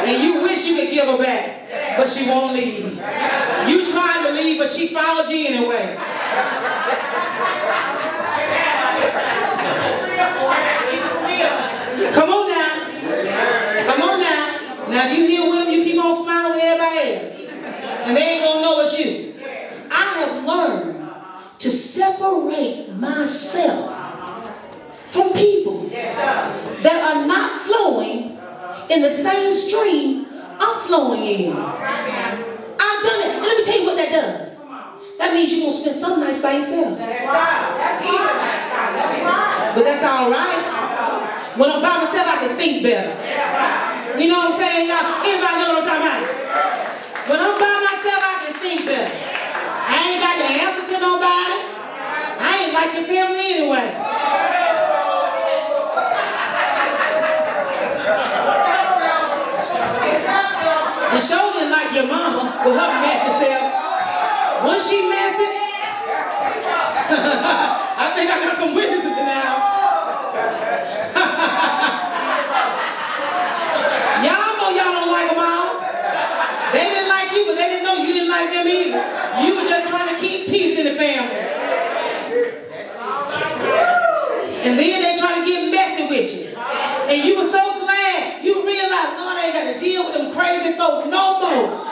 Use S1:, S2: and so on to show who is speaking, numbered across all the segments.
S1: And you wish you could give her back, but she won't leave. You tried to leave, but she followed you anyway. Come on now. Come on now. Now if you here with them, you keep on smiling with everybody else. And they ain't gonna know it's you. I have learned to separate myself from people that are not flowing in the same stream I'm flowing in. I've done it. And let me tell you what that does. That means you're going to spend some nights by yourself. But that's all right. When I'm by myself, I can think better. You know what I'm saying, y'all? Anybody know what I'm talking about? When I'm by myself, I can think better. I ain't got the answer to nobody. I ain't like your family anyway. And sure didn't like your mama with her messy self. Once she messy, I think I got some witnesses in the house. Y'all know y'all don't like them all. They didn't like you, but they didn't know you didn't like them either. You were just trying to keep peace in the family. And then they try to get messy with you. And you were so glad you realized, Lord, I ain't got to deal with them crazy folks no more.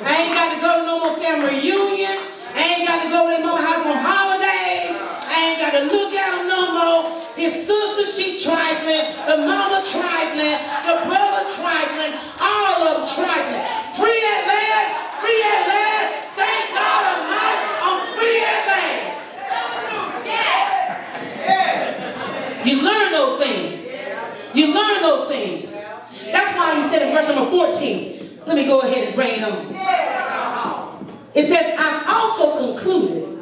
S1: I ain't got to go to no more family reunions. I ain't got to go to their mama house on holidays. I ain't got to look at them no more. His sister, she trifling. The mama trifling. The brother trifling. All of them trifling. Free at last. Free at last. Thank God Almighty, I'm free at last. You learn those things. You learn those things. That's why he said in verse number 14. Let me go ahead and bring it on. It says, I've also concluded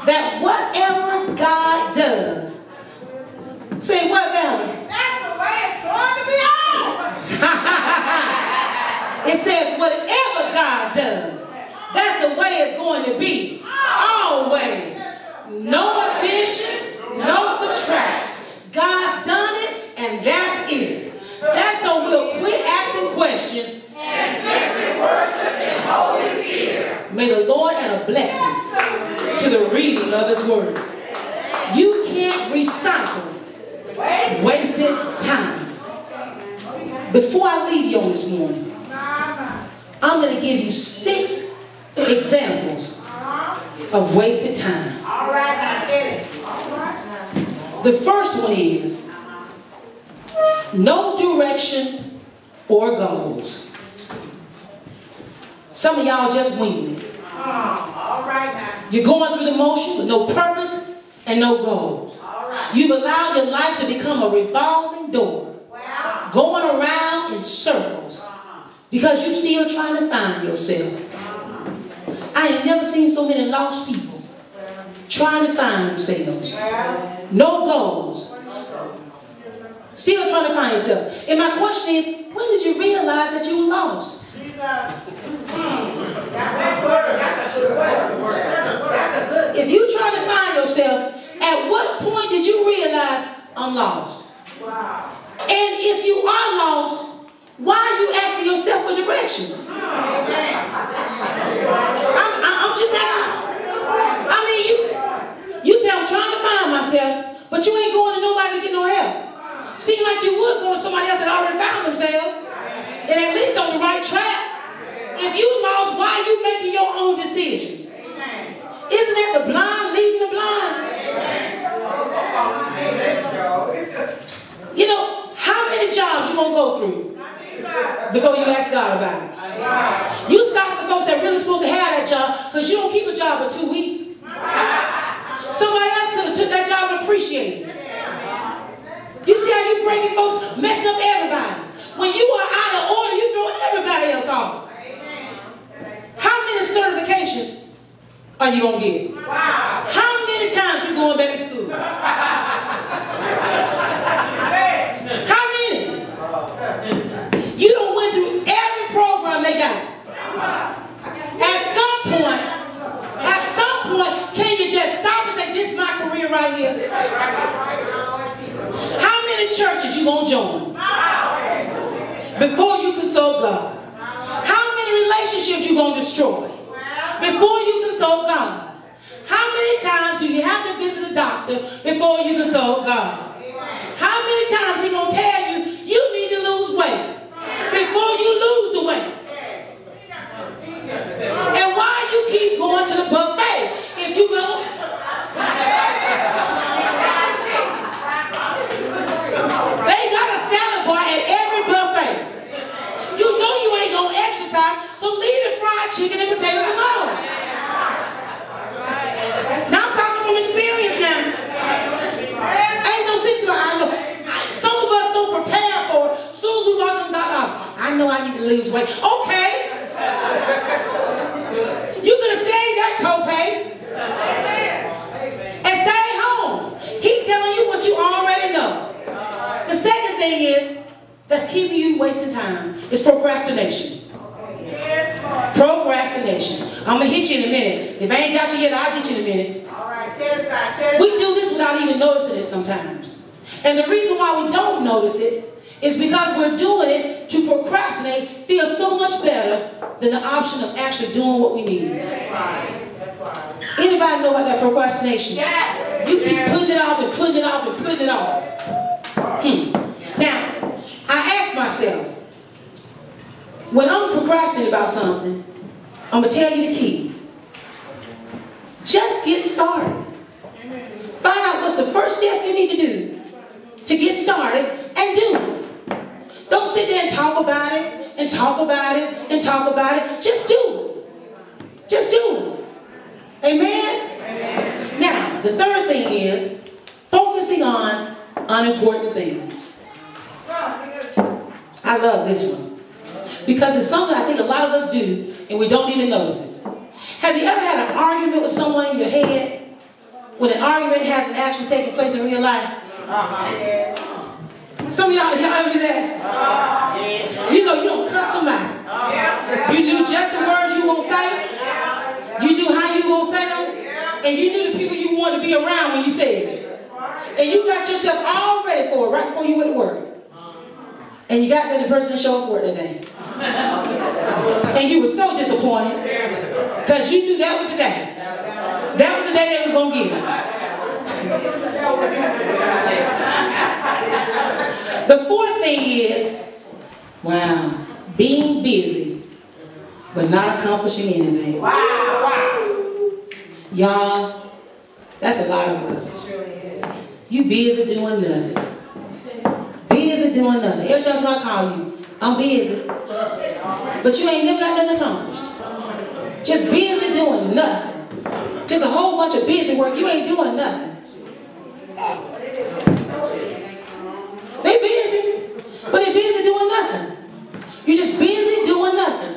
S1: that whatever God does. Say what, Valerie?
S2: That's the way it's going to be on.
S1: It says whatever God does, that's the way it's going to be. Always. No addition, no subtract. God's done it, and that's it. That's so we'll quit asking questions
S2: and simply worship in holy fear.
S1: May the Lord add a blessing to the reading of His Word. You can't recycle wasted time. Before I leave you on this morning, I'm going to give you 6 examples of wasted time.
S2: All right, I get it.
S1: The first one is no direction or goals. Some of y'all just winging it.
S2: All right now.
S1: You're going through the motion with no purpose and no goals.
S2: All right.
S1: You've allowed your life to become a revolving door,
S2: Wow.
S1: going around in circles because you're still trying to find yourself. I ain't never seen so many lost people trying to find themselves. No goals. Still trying to find yourself. And my question is, when did you realize that you were lost? If you try to find yourself, at what point did you realize I'm lost?
S2: Wow.
S1: And if you are lost, why are you asking yourself for directions? I'm just asking. I mean, you say I'm trying to find myself, but you ain't going to nobody to get no help. Seem like you would go to somebody else that already found themselves and at least on the right track. If you lost, why are you making your own decisions? Isn't that the blind leading the blind? You know, how many jobs you gonna go through before you ask God about it? You stop the folks that really supposed to have that job because you don't keep a job for 2 weeks. Somebody else could have took that job and appreciated it. You see how you breaking folks, messing up everybody. When you are out of order, you throw everybody else off. How many certifications are you going to get?
S2: Wow.
S1: How many times you going back to school? How many? You done went through every program they got. At some point, can you just stop and say, this is my career right here? How many churches you going to join before you can sow God? How many relationships you going to destroy before you consult God? How many times do you have to visit a doctor before you consult God? How many times he going to tell you, you need to lose weight before you lose the weight? And why you keep going to the buffet if you go? They got a salad bar at every buffet. You know you ain't going to exercise, so leave the fried chicken and potatoes alone. Now I'm talking from experience now. Ain't no sense about I know. Some of us so prepared for it. As soon as we walk in the doctor, I know I need to lose weight. Okay. You could have saved that copay and stay home. He's telling you what you already know. The second thing is that's keeping you wasting time is procrastination. Procrastination. I'm going to hit you in a minute. If I ain't got you yet, I'll get you in a minute.
S2: All right, tell it back.
S1: We do this without even noticing it sometimes. And the reason why we don't notice it is because we're doing it to procrastinate feels so much better than the option of actually doing what we need.
S2: That's right. That's right.
S1: Anybody know about that procrastination?
S2: Yes.
S1: You keep putting it off and putting it off and putting it off. Now, I ask myself, when I'm procrastinating about something, I'm going to tell you the key. Just get started. Find out what's the first step you need to do to get started and do it. Don't sit there and talk about it and talk about it and talk about it. Just do it. Just do it. Amen? Amen. Now, the third thing is focusing on unimportant things. I love this one because it's something I think a lot of us do and we don't even notice it. Have you ever had an argument with someone in your head when an argument hasn't actually taken place in real life? Some of y'all ever do that? You know, you don't cuss them out. You knew just the words you were going to say. You knew how you were going to say them. And you knew the people you wanted to be around when you said it. And you got yourself all ready for it right before you went to work. And you got that the person to show up for it that day. And you were so disappointed because you knew that was the day. That was the day they was going to get it. The fourth thing is, wow, being busy but not accomplishing anything.
S2: Wow.
S1: Y'all, that's a lot of us. You busy doing nothing. Busy doing nothing. Every time I call you, I'm busy. But you ain't never got nothing accomplished. Just busy doing nothing. Just a whole bunch of busy work. You ain't doing nothing. They busy, but they busy doing nothing. You're just busy doing nothing.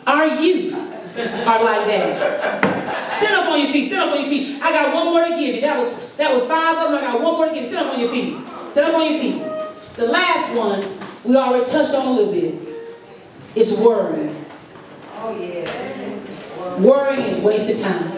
S1: Our youth are like that. Stand up on your feet. Stand up on your feet. I got one more to give you. That was 5 of them. I got one more to give you. Stand up on your feet. Stand up on your feet. The last one we already touched on a little bit. It's worrying.
S2: Oh yeah.
S1: Worrying is wasted time.